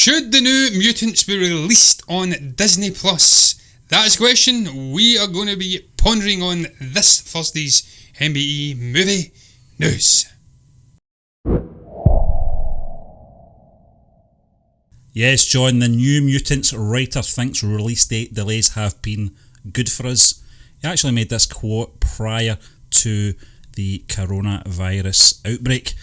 Should the new Mutants be released on Disney Plus? That is a question we are going to be pondering on this Thursday's MBE Movie News. Yes, John, the New Mutants writer thinks release date delays have been good for us. He actually made this quote prior to the coronavirus outbreak.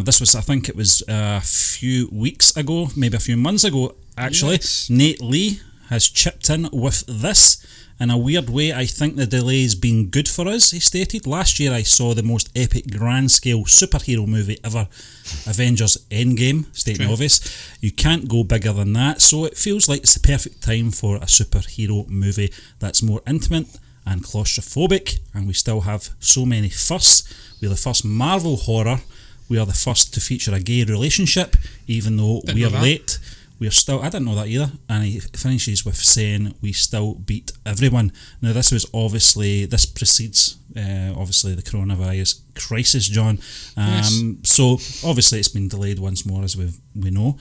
This was, I think it was a few weeks ago, maybe a few months ago actually. Yes. Nate Lee has chipped in with this. In a weird way, I think the delay's been good for us, he stated. Last year I saw the most epic grand-scale superhero movie ever, Avengers Endgame, stating obvious. You can't go bigger than that, so it feels like it's the perfect time for a superhero movie that's more intimate and claustrophobic, and we still have so many firsts. We're the first Marvel horror. We are the first to feature a gay relationship, even though we are late. We're still, I didn't know that either. And he finishes with saying, we still beat everyone. Now this precedes obviously the coronavirus crisis, John. Yes. So obviously it's been delayed once more, as we know.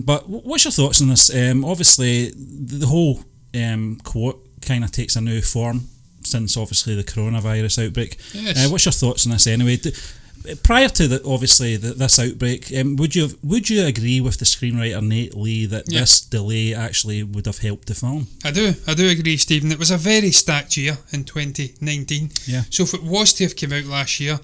But what's your thoughts on this? Obviously the whole quote kind of takes a new form since obviously the coronavirus outbreak. Yes. What's your thoughts on this anyway? Prior to this outbreak, would you agree with the screenwriter Nate Lee that this delay actually would have helped the film? I do agree, Stephen. It was a very stacked year in 2019. Yeah. So if it was to have come out last year,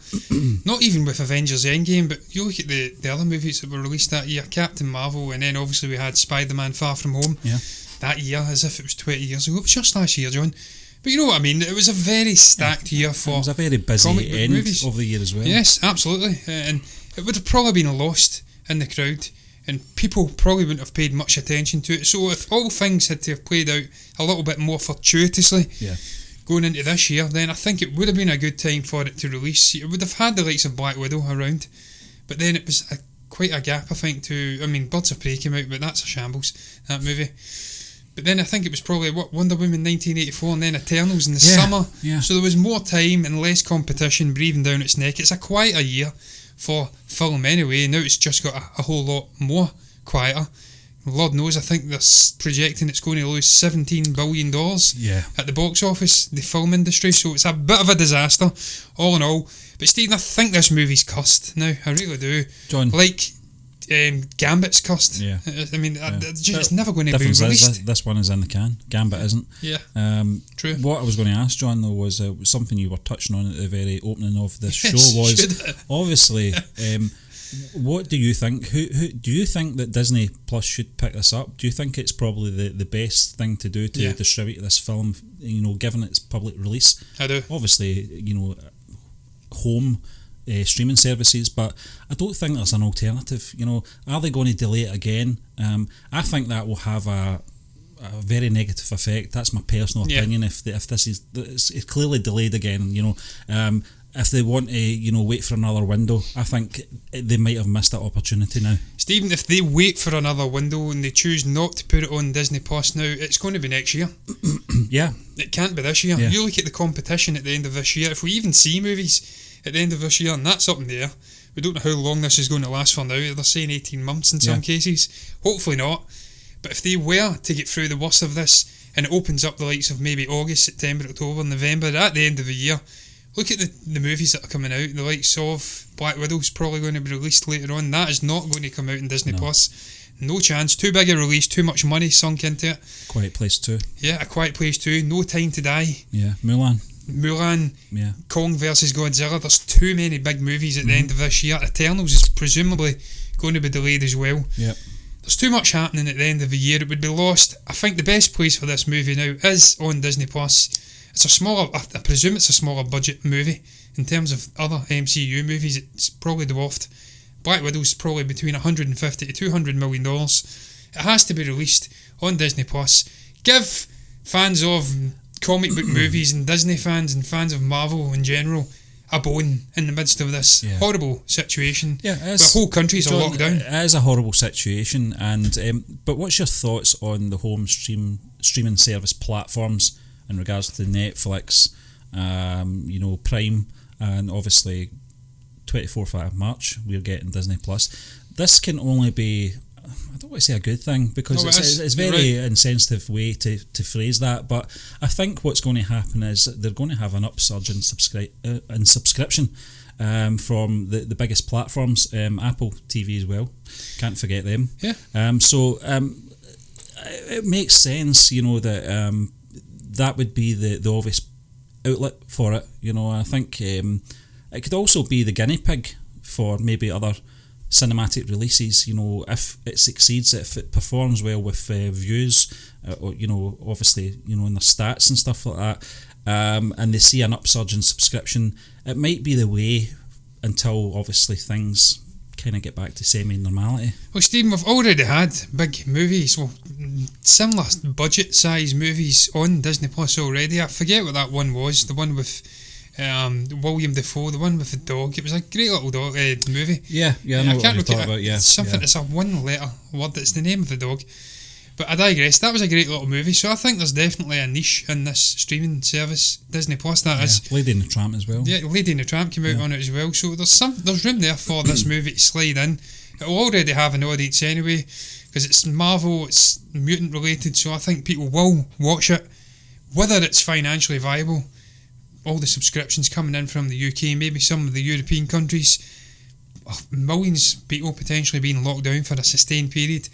not even with Avengers Endgame, but you look at the other movies that were released that year, Captain Marvel, and then obviously we had Spider-Man Far From Home. Yeah. That year, as if it was 20 years ago. It was just last year, John. But you know what I mean, it was a very stacked year for it was a very busy end movies. Of the year as well. Yes, absolutely. And it would have probably been lost in the crowd, and people probably wouldn't have paid much attention to it. So if all things had to have played out a little bit more fortuitously going into this year, then I think it would have been a good time for it to release. It would have had the likes of Black Widow around, but then it was quite a gap, I think, Birds of Prey came out, but that's a shambles, that movie. But then I think it was probably Wonder Woman 1984 and then Eternals in the summer. Yeah. So there was more time and less competition breathing down its neck. It's a quieter year for film anyway. Now it's just got a whole lot more quieter. Lord knows, I think they're projecting it's going to lose $17 billion at the box office, the film industry. So it's a bit of a disaster, all in all. But Stephen, I think this movie's cursed now. I really do. John. Like Gambit's cursed. Yeah. I mean, it's never going to be released. This one is in the can. Gambit isn't. Yeah. True. What I was going to ask, John, though, was something you were touching on at the very opening of this show. Was obviously, what do you think? Who do you think that Disney Plus should pick this up? Do you think it's probably the best thing to do to distribute this film? Given its public release. I do. Obviously, home. Streaming services, but I don't think there's an alternative. Are they going to delay it again? I think that will have a very negative effect. That's my personal opinion. If this is it's clearly delayed again, if they want to wait for another window, I think they might have missed that opportunity now. Stephen, if they wait for another window and they choose not to put it on Disney Plus now, it's going to be next year. Yeah, it can't be this year. You look at the competition at the end of this year. If we even see movies at the end of this year, and that's up in the air. We don't know how long this is going to last for now. They're saying 18 months in some cases. Hopefully not. But if they were to get through the worst of this, and it opens up the likes of maybe August, September, October, November, at the end of the year, look at the movies that are coming out. The likes of Black Widow's probably going to be released later on. That is not going to come out in Disney Plus. No chance. Too big a release, too much money sunk into it. Quiet Place 2. Yeah, A Quiet Place 2. No Time to Die. Yeah, Mulan, Kong versus Godzilla. There's too many big movies at the end of this year. Eternals is presumably going to be delayed as well. Yep. There's too much happening at the end of the year. It would be lost. I think the best place for this movie now is on Disney Plus. It's a smaller, I presume it's a smaller budget movie. In terms of other MCU movies, it's probably dwarfed. Black Widow's probably between $150 to $200 million. It has to be released on Disney Plus. Give fans of comic book movies and Disney fans and fans of Marvel in general a bone in the midst of this horrible situation. Yeah, the whole country's on lockdown. It is a horrible situation, and but what's your thoughts on the home streaming service platforms in regards to Netflix, Prime, and obviously 24th of March we're getting Disney Plus. This can only be I don't want to say a good thing, because it's a very insensitive way to phrase that, but I think what's going to happen is they're going to have an upsurge in subscription from the biggest platforms, Apple TV as well. Can't forget them. Yeah. It makes sense, that that would be the obvious outlet for it. I think it could also be the guinea pig for maybe other cinematic releases. If it succeeds, if it performs well with views, or obviously in the stats and stuff like that, and they see an upsurge in subscription, it might be the way until obviously things kind of get back to semi-normality. Well, Stephen, we've already had big movies, similar budget size movies on Disney Plus already. I forget what that one was, the one with William Dafoe, the one with the dog. It was a great little dog movie. Yeah, I know what you're talking about. Yeah, something. It's a one-letter word. It's the name of the dog. But I digress. That was a great little movie. So I think there's definitely a niche in this streaming service, Disney Plus. That is. Lady and the Tramp as well. Yeah, Lady and the Tramp came out on it as well. So there's room there for this movie to slide in. It'll already have an audience anyway, because it's Marvel, it's mutant related. So I think people will watch it, whether it's financially viable. All the subscriptions coming in from the UK, maybe some of the European countries, millions of people potentially being locked down for a sustained period.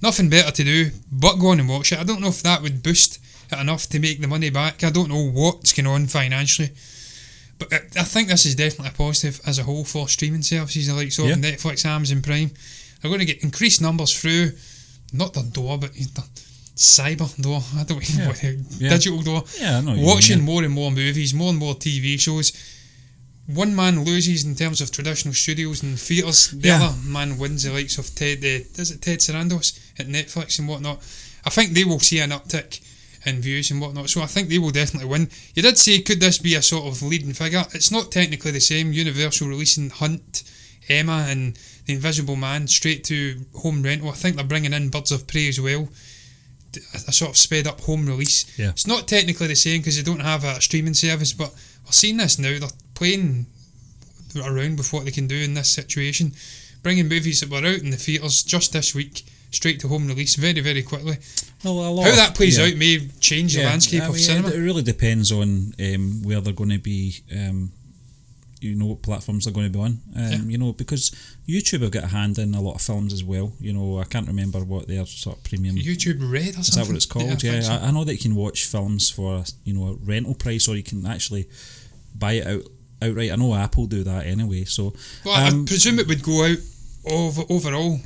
Nothing better to do but go on and watch it. I don't know if that would boost it enough to make the money back. I don't know what's going on financially, but I think this is definitely a positive as a whole for streaming services like Netflix, Amazon Prime. They're going to get increased numbers through, not their door, but the cyber door. I don't even know what digital door. Yeah, I know. Watching more and more movies, more and more TV shows. One man loses in terms of traditional studios and theatres. The other man wins, the likes of Ted Sarandos at Netflix and whatnot. I think they will see an uptick in views and whatnot, so I think they will definitely win. You did say, could this be a sort of leading figure? It's not technically the same. Universal releasing Hunt, Emma and The Invisible Man straight to home rental. I think they're bringing in Birds of Prey as well, a sort of sped up home release. It's not technically the same because they don't have a streaming service, but we're seeing this now. They're playing around with what they can do in this situation, bringing movies that were out in the theatres just this week straight to home release very, very quickly. Well, how that plays out may change the landscape of cinema. It really depends on where they're going to be, what platforms they're going to be on. Because YouTube have got a hand in a lot of films as well. I can't remember what their sort of premium YouTube Red or something. Is that what it's called? Yeah, I know that you can watch films for a rental price, or you can actually buy it outright. I know Apple do that anyway. So, well, I presume it would go out overall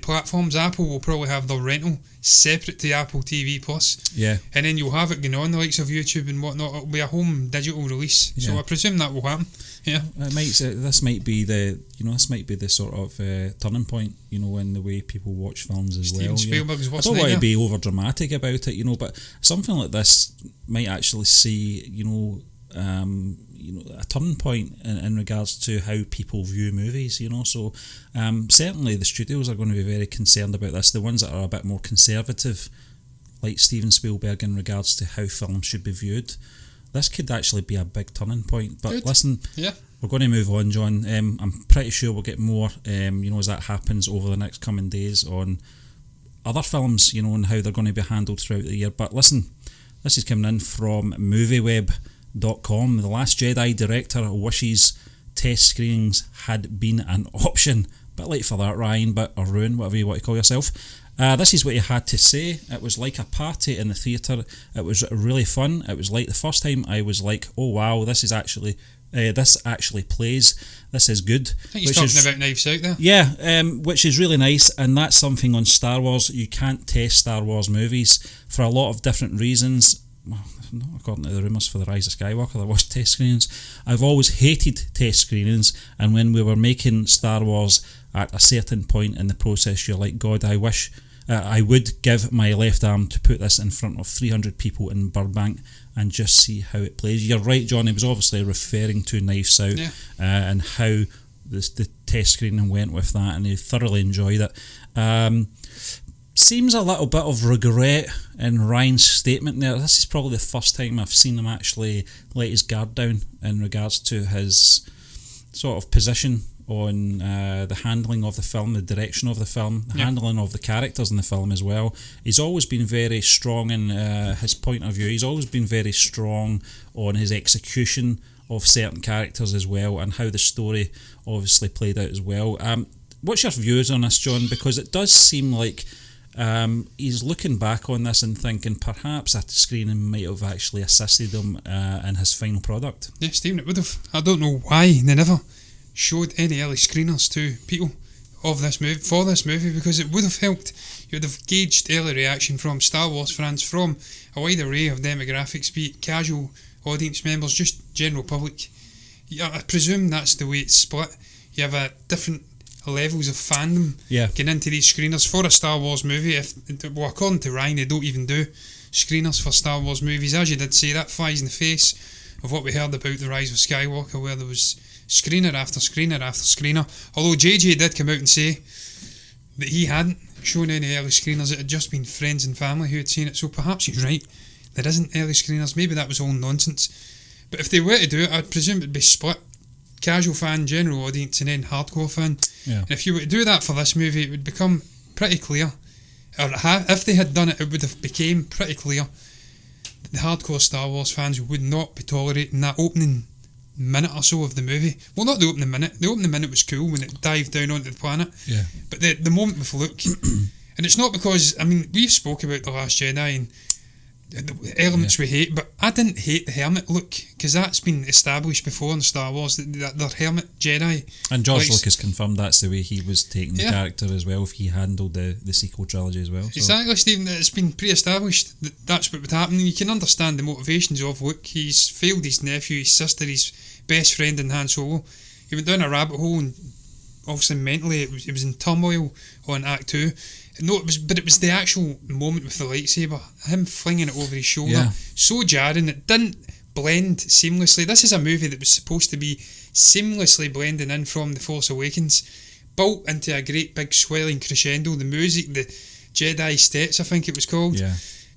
platforms. Apple will probably have their rental separate to Apple TV Plus. Yeah, and then you'll have it going on the likes of YouTube and whatnot. It'll be a home digital release. So I presume that will happen. Yeah, this might be the sort of turning point. In the way people watch films as Steven well. Spielberg's I don't want to be over dramatic about it. But something like this might actually see a turning point in regards to how people view movies, so certainly the studios are going to be very concerned about this. The ones that are a bit more conservative, like Steven Spielberg, in regards to how films should be viewed, this could actually be a big turning point. But listen, we're going to move on, John. I'm pretty sure we'll get more as that happens over the next coming days on other films, and how they're going to be handled throughout the year. But listen, this is coming in from MovieWeb.com. The Last Jedi director wishes test screenings had been an option. Bit late for that, Ryan, or Ruin, whatever you want to call yourself. This is what he had to say. It was like a party in the theatre. It was really fun. It was like the first time I was like, oh wow, this actually plays. This is good. I think he's talking about Knives Out there. Yeah, which is really nice, and that's something on Star Wars. You can't test Star Wars movies for a lot of different reasons. Well, not according to the rumours for The Rise of Skywalker, there was test screenings. I've always hated test screenings, and when we were making Star Wars at a certain point in the process, you're like, God, I wish I would give my left arm to put this in front of 300 people in Burbank and just see how it plays. You're right, John, he was obviously referring to Knives Out, and how the test screening went with that, and he thoroughly enjoyed it. Seems a little bit of regret in Ryan's statement there. This is probably the first time I've seen him actually let his guard down in regards to his sort of position on the handling of the film, the direction of the film, the handling of the characters in the film as well. He's always been very strong in his point of view. He's always been very strong on his execution of certain characters as well, and how the story obviously played out as well. What's your views on this, John? Because it does seem like he's looking back on this and thinking perhaps a screening might have actually assisted him in his final product. Yeah, Stephen, it would have. I don't know why they never showed any early screeners to people of this movie, for this movie, because it would have helped. You would have gauged early reaction from Star Wars fans, from a wide array of demographics, be it casual audience members, just general public. Yeah, I presume that's the way it's split. You have a different levels of fandom getting into these screeners for a Star Wars movie. According to Rian, they don't even do screeners for Star Wars movies. As you did say, that flies in the face of what we heard about The Rise of Skywalker, where there was screener after screener after screener. Although JJ did come out and say that he hadn't shown any early screeners, it had just been friends and family who had seen it. So perhaps he's right, there isn't early screeners. Maybe that was all nonsense. But if they were to do it, I'd presume it'd be split. Casual fan, general audience, and then hardcore fan. Yeah. And if you were to do that for this movie, it would become pretty clear, or if they had done it, it would have became pretty clear that the hardcore Star Wars fans would not be tolerating that opening minute or so of the movie. Well, not the opening minute. The opening minute was cool when it dived down onto the planet. Yeah. But the moment with Luke, and it's not because, I mean, we've spoke about The Last Jedi and the elements we hate, but I didn't hate the hermit look, because that's been established before in Star Wars, that they're hermit Jedi. And George Lucas confirmed that's the way he was taking the character as well, if he handled the sequel trilogy as well. So. Exactly, Stephen, it's been pre-established that that's what would happen, and you can understand the motivations of Luke. He's failed his nephew, his sister, his best friend in Han Solo. He went down a rabbit hole, and obviously mentally it was in turmoil on Act 2. No, it was the actual moment with the lightsaber, him flinging it over his shoulder, so jarring. It didn't blend seamlessly. This is a movie that was supposed to be seamlessly blending in from The Force Awakens, built into a great big swelling crescendo. The music, the Jedi Steps, I think it was called,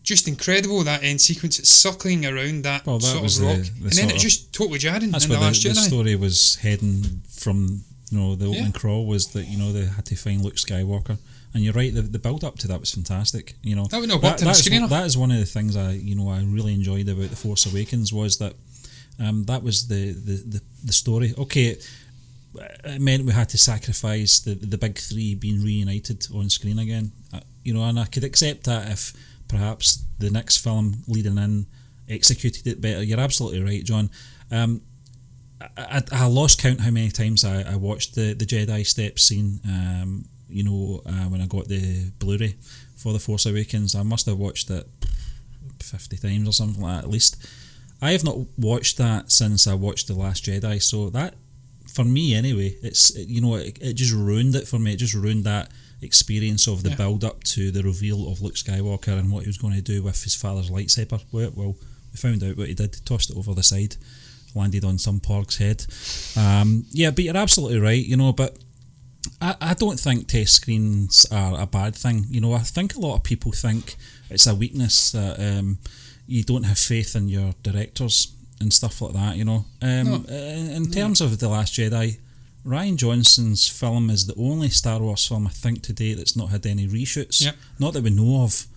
just incredible. That end sequence, it's circling around that sort of rock, and then it's just totally jarring. That's where the story was heading from. The opening crawl was that they had to find Luke Skywalker. And you're right, the build up to that was fantastic. That would not work in a screener. That is one of the things I really enjoyed about The Force Awakens, was that that was the story. Okay, it meant we had to sacrifice the big three being reunited on screen again. And I could accept that if perhaps the next film leading in executed it better. You're absolutely right, John. I lost count how many times I watched the Jedi Steps scene. When I got the Blu-ray for The Force Awakens, I must have watched it 50 times or something like that at least. I have not watched that since I watched The Last Jedi, so that, for me anyway, it just ruined it for me. It just ruined that experience of the build-up to the reveal of Luke Skywalker and what he was going to do with his father's lightsaber. Well, we found out what he did. He tossed it over the side, landed on some porg's head. But you're absolutely right, but I don't think test screens are a bad thing. I think a lot of people think it's a weakness that you don't have faith in your directors and stuff like that. In terms of The Last Jedi, Rian Johnson's film is the only Star Wars film I think to date that's not had any reshoots. Not that we know of.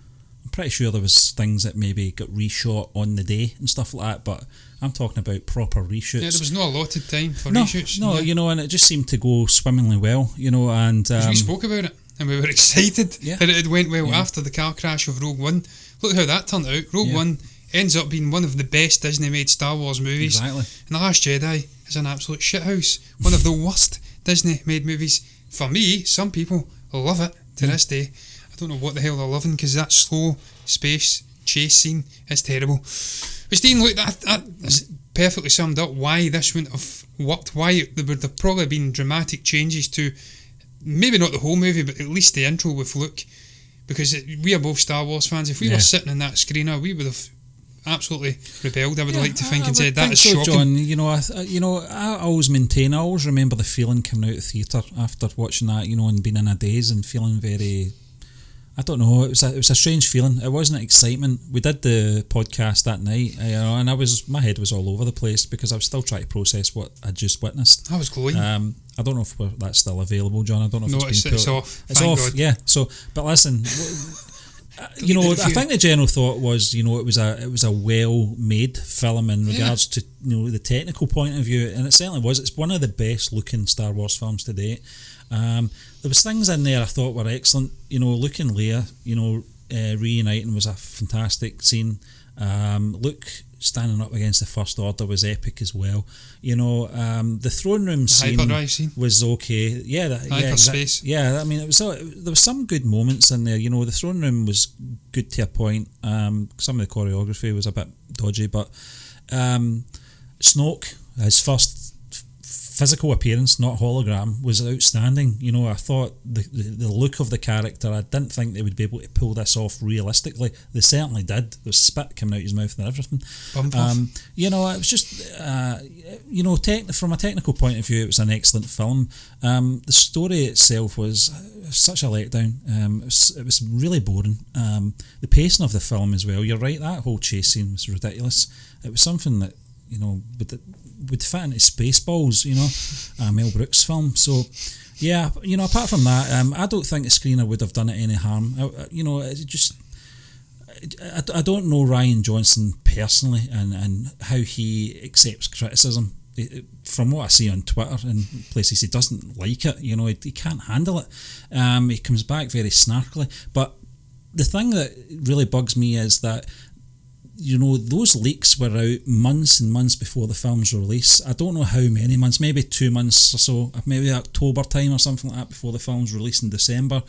I'm pretty sure there was things that maybe got reshot on the day and stuff like that, but I'm talking about proper reshoots. Yeah, there was no allotted time for reshoots. No, and it just seemed to go swimmingly well, and... we spoke about it, and we were excited that it went well after the car crash of Rogue One. Look how that turned out. Rogue One ends up being one of the best Disney-made Star Wars movies. Exactly. And The Last Jedi is an absolute shithouse. One of the worst Disney-made movies. For me, some people love it to this day. I don't know what the hell they're loving, because that slow space chase scene is terrible. But Steve, look, that is perfectly summed up why this wouldn't have worked, why there would have probably been dramatic changes to, maybe not the whole movie, but at least the intro with Luke, because we are both Star Wars fans. If we were sitting in that screener, we would have absolutely rebelled, I would like to think, and said that is shocking. John, I always maintain, I always remember the feeling coming out of the theatre after watching that, and being in a daze and feeling very... I don't know. It was a strange feeling. It wasn't excitement. We did the podcast that night, and my head was all over the place because I was still trying to process what I'd just witnessed. I was glowing. I don't know if that's still available, John. I don't know if it's off. It's Thank off. God. Yeah. So, but listen. I think the general thought was, it was a well-made film in regards to the technical point of view, and it certainly was. It's one of the best-looking Star Wars films to date. There was things in there I thought were excellent. Luke and Leia, reuniting was a fantastic scene. Luke standing up against the First Order was epic as well. The throne room scene was okay. Space. Yeah, I mean, there was some good moments in there. The throne room was good to a point. Some of the choreography was a bit dodgy, but Snoke, his first physical appearance, not hologram, was outstanding. I thought the look of the character, I didn't think they would be able to pull this off realistically. They certainly did. There was spit coming out his mouth and everything. It was just from a technical point of view, it was an excellent film. The story itself was such a letdown. It was really boring. The pacing of the film as well, you're right, that whole chase scene was ridiculous. It was something that would fit into Spaceballs, a Mel Brooks film. So, yeah, apart from that, I don't think the screener would have done it any harm. I don't know Rian Johnson personally and how he accepts criticism. From what I see on Twitter and places, he doesn't like it. He can't handle it. He comes back very snarkily. But the thing that really bugs me is that those leaks were out months and months before the film's release. I don't know how many months, maybe 2 months or so, maybe October time or something like that, before the film's released in December.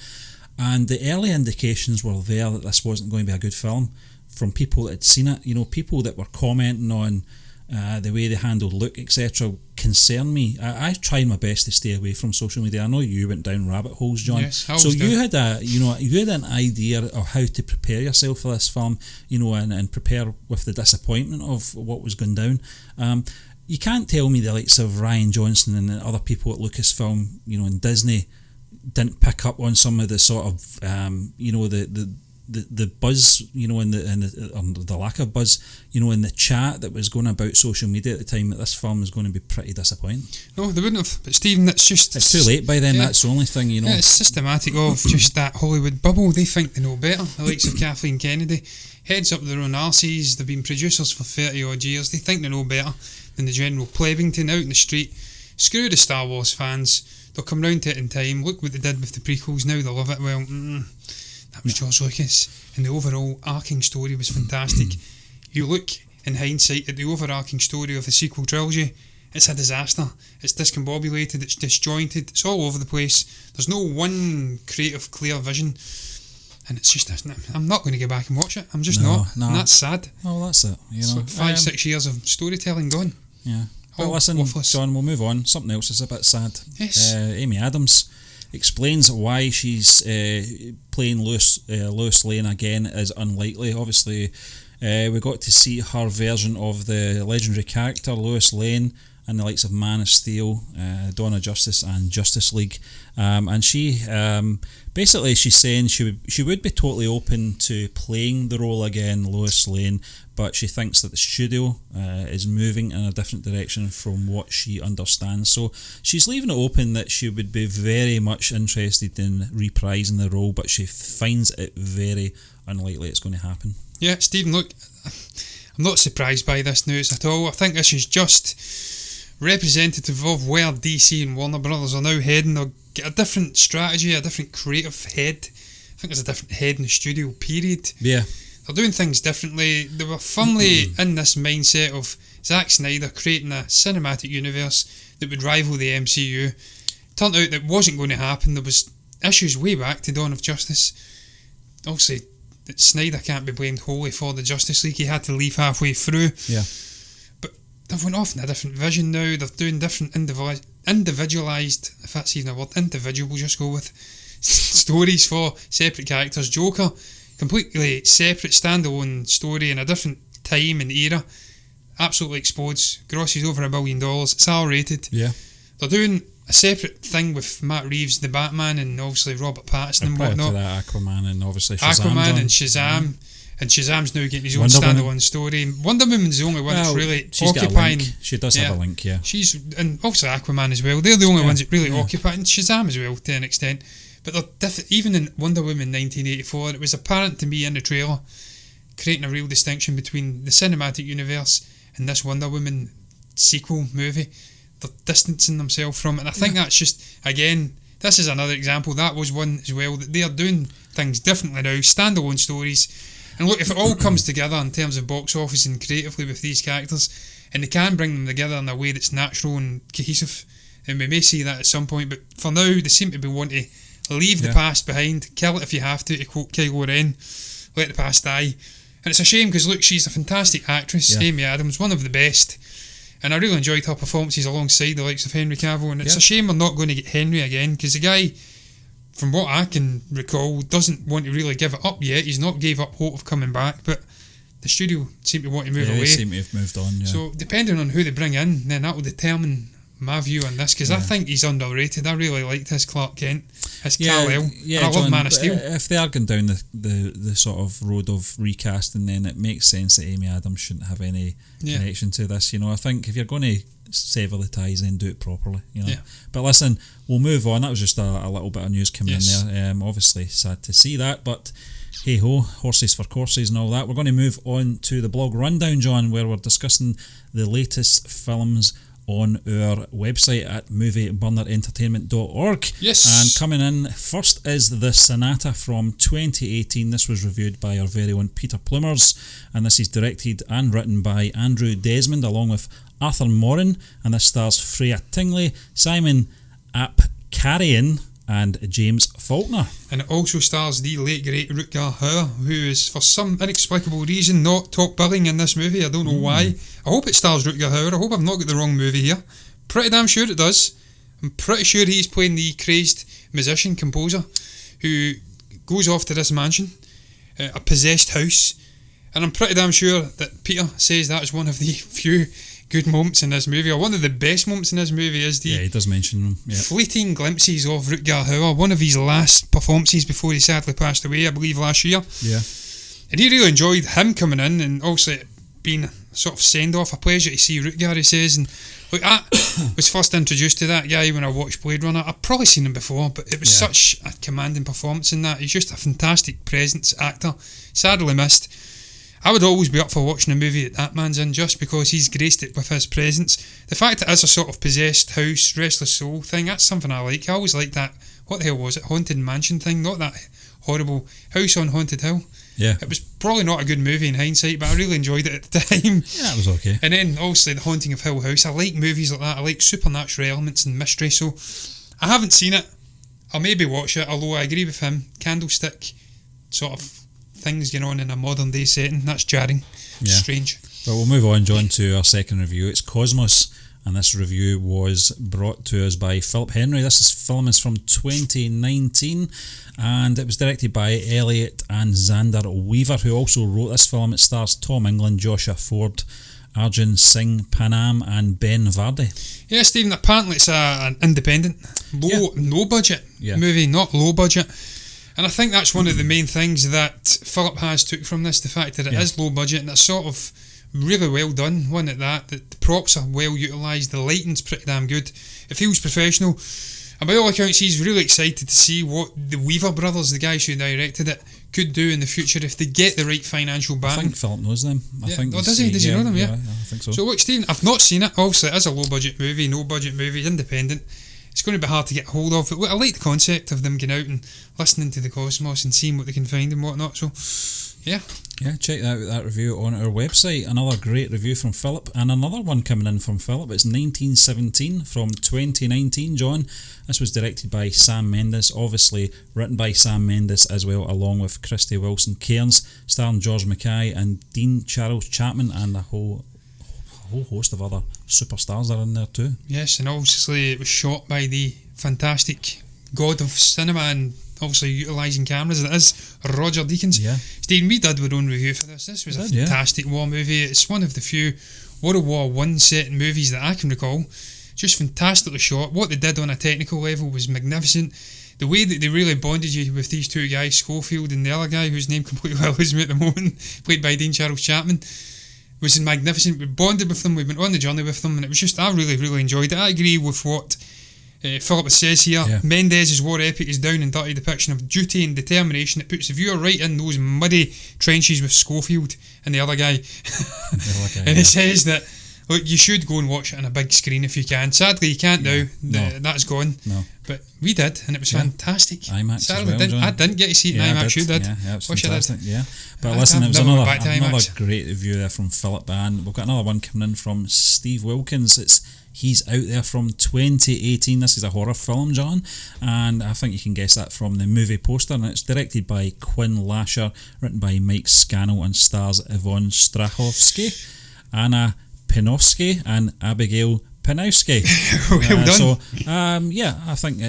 And the early indications were there that this wasn't going to be a good film from people that had seen it. People that were commenting on the way they handled Luke, etc., concern me. I tried my best to stay away from social media. I know you went down rabbit holes, John. Yes, I so always do. You had an idea of how to prepare yourself for this film, and prepare with the disappointment of what was going down. You can't tell me the likes of Rian Johnson and the other people at Lucasfilm, and Disney didn't pick up on some of the sort of the buzz, and the lack of buzz, in the chat that was going about social media at the time, that this film is going to be pretty disappointing. No, they wouldn't have. But Stephen, it's too late by then. That's the only thing, Yeah, it's systematic of just that Hollywood bubble. They think they know better. The likes of Kathleen Kennedy, heads up their own arses. They've been producers for 30 odd years. They think they know better than the general plebington out in the street. Screw the Star Wars fans. They'll come round to it in time. Look what they did with the prequels. Now they love it. Well, that was George Lucas, and the overall arcing story was fantastic. You look in hindsight at the overarching story of the sequel trilogy, it's a disaster. It's discombobulated, it's disjointed, it's all over the place. There's no one creative, clear vision, and it's just, I'm not going to go back and watch it. I'm just not. And that's sad. Oh, that's it. 5-6 years of storytelling gone. Yeah. Well, listen, worthless. John, we'll move on. Something else is a bit sad. Yes. Amy Adams explains why she's playing Lois Lane again is unlikely. Obviously, we got to see her version of the legendary character Lois Lane in the likes of Man of Steel, Dawn of Justice and Justice League, and she basically she's saying she would be totally open to playing the role again, Lois Lane, but she thinks that the studio is moving in a different direction from what she understands. So she's leaving it open that she would be very much interested in reprising the role, but she finds it very unlikely it's going to happen. Yeah, Stephen, look, I'm not surprised by this news at all. I think this is just representative of where DC and Warner Brothers are now heading. They'll get a different strategy, a different creative head. I think there's a different head in the studio, period. Yeah. They're doing things differently. They were firmly in this mindset of Zack Snyder creating a cinematic universe that would rival the MCU. Turned out that wasn't going to happen. There was issues way back to Dawn of Justice. Obviously, Snyder can't be blamed wholly for the Justice League. He had to leave halfway through. Yeah. But they've went off in a different vision now. They're doing different individualised, if that's even a word, individual, we'll just go with, stories for separate characters. Joker, completely separate, standalone story in a different time and era. Absolutely explodes, grosses over $1 billion. It's R-rated. Yeah. They're doing a separate thing with Matt Reeves, the Batman, and obviously Robert Pattinson and prior whatnot. to that, Aquaman and obviously Shazam. Aquaman and Shazam. And Shazam's now getting his own standalone story. Wonder Woman's the only one that's really occupying. She does have a link, yeah. And obviously Aquaman as well. They're the only ones that really occupy, and Shazam as well to an extent. But they're even in Wonder Woman 1984, it was apparent to me in the trailer, creating a real distinction between the cinematic universe and this Wonder Woman sequel movie. They're distancing themselves from it. And I think that's just, again, this is another example. That was one as well, that they are doing things differently now, standalone stories. And look, if it all comes together in terms of box office and creatively with these characters, and they can bring them together in a way that's natural and cohesive, and we may see that at some point, but for now they seem to be wanting to leave the past behind, kill it if you have to quote Kylo Ren, let the past die. And it's a shame because look, she's a fantastic actress, Amy Adams, one of the best, and I really enjoyed her performances alongside the likes of Henry Cavill, and it's a shame we're not going to get Henry again, because the guy, from what I can recall, doesn't want to really give it up yet. He's not gave up hope of coming back, but the studio seem to want to move away. They seem to have moved on, So depending on who they bring in, then that will determine my view on this, because I think he's underrated. I really liked his Clark Kent, his Kal-El, and I love Man of Steel. If they are going down the sort of road of recasting, then it makes sense that Amy Adams shouldn't have any connection to this. I think if you're going to sever the ties, then do it properly. But listen, we'll move on. That was just a little bit of news coming in there. Obviously sad to see that, but hey ho, horses for courses and all that. We're going to move on to the blog rundown, John, where we're discussing the latest films on our website at movieburnerentertainment.org. Yes. And coming in first is the Sonata from 2018. This was reviewed by our very own Peter Plumers, and this is directed and written by Andrew Desmond along with Arthur Morin, and this stars Freya Tingley, Simon Apkarian and James Faulkner. And it also stars the late great Rutger Hauer, who is for some inexplicable reason not top billing in this movie. I don't know why. I hope it stars Rutger Hauer. I hope I've not got the wrong movie here. Pretty damn sure it does. I'm pretty sure he's playing the crazed musician composer who goes off to this mansion, a possessed house, and I'm pretty damn sure that Peter says that is one of the few good moments in this movie, or one of the best moments in this movie is the he does mention them. Fleeting glimpses of Rutger Hauer, one of his last performances before he sadly passed away, I believe last year. And he really enjoyed him coming in, and also it being sort of send off, a pleasure to see Rutger, he says. And look, I was first introduced to that guy when I watched Blade Runner. I've probably seen him before, but it was such a commanding performance in that. He's just a fantastic presence actor, sadly missed. I would always be up for watching a movie that man's in, just because he's graced it with his presence. The fact that it is a sort of possessed house, restless soul thing, that's something I like. I always liked that, what the hell was it, haunted mansion thing, not that horrible house on Haunted Hill. It was probably not a good movie in hindsight, but I really enjoyed it at the time. Yeah, it was okay. And then obviously The Haunting of Hill House. I like movies like that. I like supernatural elements and mystery, so I haven't seen it. I'll maybe watch it, although I agree with him, candlestick sort of things going on in a modern day setting, that's jarring, strange. But we'll move on, John, to our second review. It's Cosmos, and this review was brought to us by Philip Henry. This film is from 2019, and it was directed by Elliot and Xander Weaver, who also wrote this film. It stars Tom England, Joshua Ford, Arjun Singh Panam and Ben Vardy. Yeah, Stephen, apparently it's an independent, low budget movie, not low budget. And I think that's one of the main things that Philip has took from this, the fact that it is low budget and it's sort of really well done, one at that the props are well utilised, the lighting's pretty damn good, it feels professional, and by all accounts he's really excited to see what the Weaver brothers, the guys who directed it, could do in the future if they get the right financial backing. I think Philip knows them. I think does he? Does he know them? Yeah, I think so. So look, Stephen, I've not seen it. Obviously it is a low budget movie, independent. It's going to be hard to get hold of, but I like the concept of them going out and listening to the cosmos and seeing what they can find and whatnot. So yeah, check out that review on our website. Another great review from Philip, and another one coming in from Philip. It's 1917 from 2019, John. This was directed by Sam Mendes, obviously written by Sam Mendes as well, along with Christy Wilson Cairns, starring George Mackay and Dean Charles Chapman, and a whole host of other superstars are in there too. Yes, and obviously it was shot by the fantastic god of cinema and obviously utilising cameras, that is Roger Deakins. Stephen, we did our own review for this. This was a fantastic war movie. It's one of the few World War I set movies that I can recall. just fantastically shot. What they did on a technical level was magnificent. The way that they really bonded you with these two guys, Schofield and the other guy whose name completely eludes me at the moment, played by Dean Charles Chapman, was magnificent. We bonded with them, we went on the journey with them, and it was just, I really, really enjoyed it. I agree with what Philip says here. Yeah. Mendez's war epic is down and dirty depiction of duty and determination. It puts the viewer right in those muddy trenches with Schofield and the other guy. And it says that, look, you should go and watch it on a big screen if you can. Sadly, you can't now. That's gone. No. But we did, and it was fantastic. IMAX Sadly, as well, I didn't get to see it in IMAX. You did. Yeah, it was Wish fantastic. I did. Yeah. But listen, it was never another went back to IMAX. great review there from Philip, and we've got another one coming in from Steve Wilkins. He's out there from 2018. This is a horror film, John, and I think you can guess that from the movie poster. And it's directed by Quinn Lasher, written by Mike Scannell, and stars Yvonne Strahovski, Anna Penowski, and Abigail Panowski. Well done. So, I think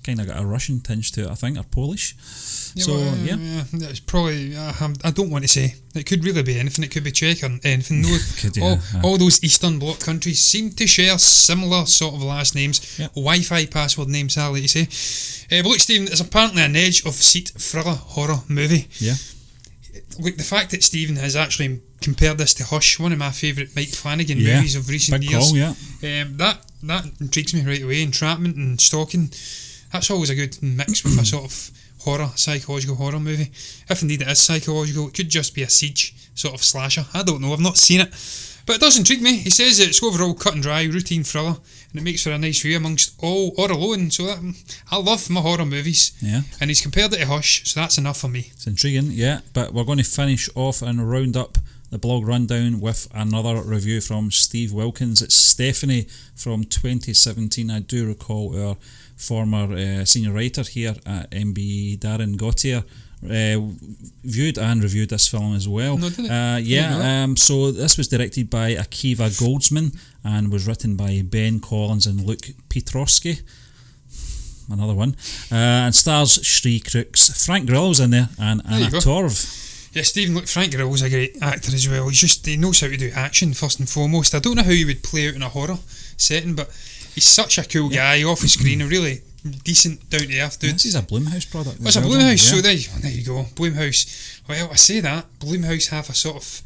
kind of got a Russian tinge to it, I think, or Polish. It's probably, I don't want to say. It could really be anything. It could be Czech or anything. All those Eastern Bloc countries seem to share similar sort of last names. Yep. Wi-Fi password names, I like to say. But look, Stephen, it's apparently an edge of seat thriller horror movie. Yeah. Look, the fact that Stephen has actually compared this to Hush, one of my favourite Mike Flanagan movies of recent Big years. Call, yeah. That intrigues me right away. Entrapment and stalking, that's always a good mix with a sort of psychological horror movie. If indeed it is psychological, it could just be a siege sort of slasher. I don't know, I've not seen it, but it does intrigue me. He says it's overall cut and dry, routine thriller, and it makes for a nice view amongst all or alone. So I love my horror movies. Yeah. And he's compared it to Hush, so that's enough for me. It's intriguing, yeah. But we're going to finish off and round up the blog rundown with another review from Steve Wilkins. It's Stephanie from 2017. I do recall our former senior writer here at MB, Darren Gautier, viewed and reviewed this film as well. No, did it? So this was directed by Akiva Goldsman and was written by Ben Collins and Luke Pietrowski. Another one. And stars Shree Crooks, Frank Grillo's in there, and Anna Torv. Yeah, Stephen, look, Frank Grillo's a great actor as well. He knows how to do action first and foremost. I don't know how he would play out in a horror setting, but he's such a cool guy off the screen, a really decent, down to earth dude. This is a Blumhouse product. It's a Blumhouse, so there you go. Blumhouse. Well, I say that Blumhouse have a sort of,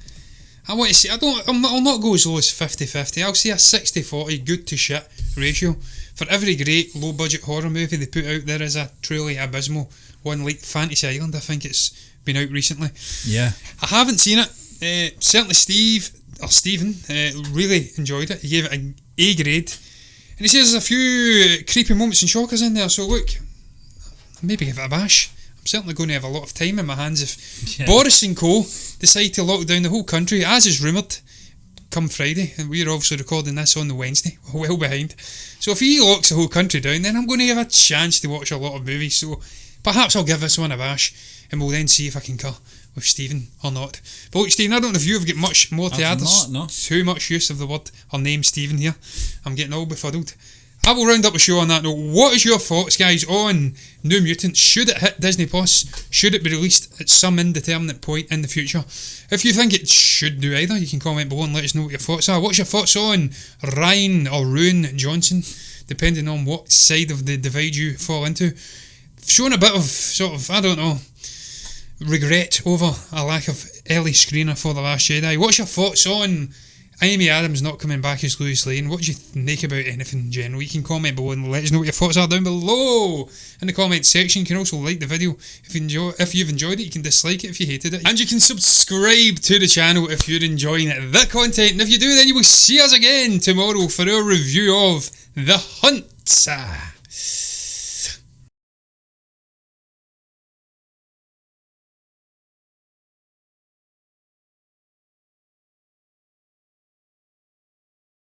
I want to say, I'll not go as low as 50-50. I'll say a 60-40 good to shit ratio. For every great low budget horror movie they put out, there is a truly abysmal one, like Fantasy Island. I think it's been out recently. Yeah, I haven't seen it. Certainly Stephen really enjoyed it. He gave it an A grade, and he says there's a few creepy moments and shockers in there. So look, maybe give it a bash. I'm certainly going to have a lot of time in my hands if Boris and Co decide to lock down the whole country, as is rumoured, come Friday, and we're obviously recording this on the Wednesday, well behind. So if he locks the whole country down, then I'm going to have a chance to watch a lot of movies. So perhaps I'll give this one a bash, and we'll then see if I can concur with Stephen or not. But look, Stephen, I don't know if you've got much more to add. There's too much use of the word or name Stephen here. I'm getting all befuddled. I will round up the show on that note. What is your thoughts, guys, on New Mutants? Should it hit Disney Plus? Should it be released at some indeterminate point in the future? If you think it should do either, you can comment below and let us know what your thoughts are. What's your thoughts on Rian or Rian Johnson, depending on what side of the divide you fall into? Showing a bit of sort of, I don't know, regret over a lack of early screener for The Last Jedi. What's your thoughts on Amy Adams not coming back as Lois Lane? What do you think about anything in general? You can comment below and let us know what your thoughts are down below in the comment section. You can also like the video if you've enjoyed it. You can dislike it if you hated it, and you can subscribe to the channel if you're enjoying the content. And if you do, then you will see us again tomorrow for our review of The Hunt.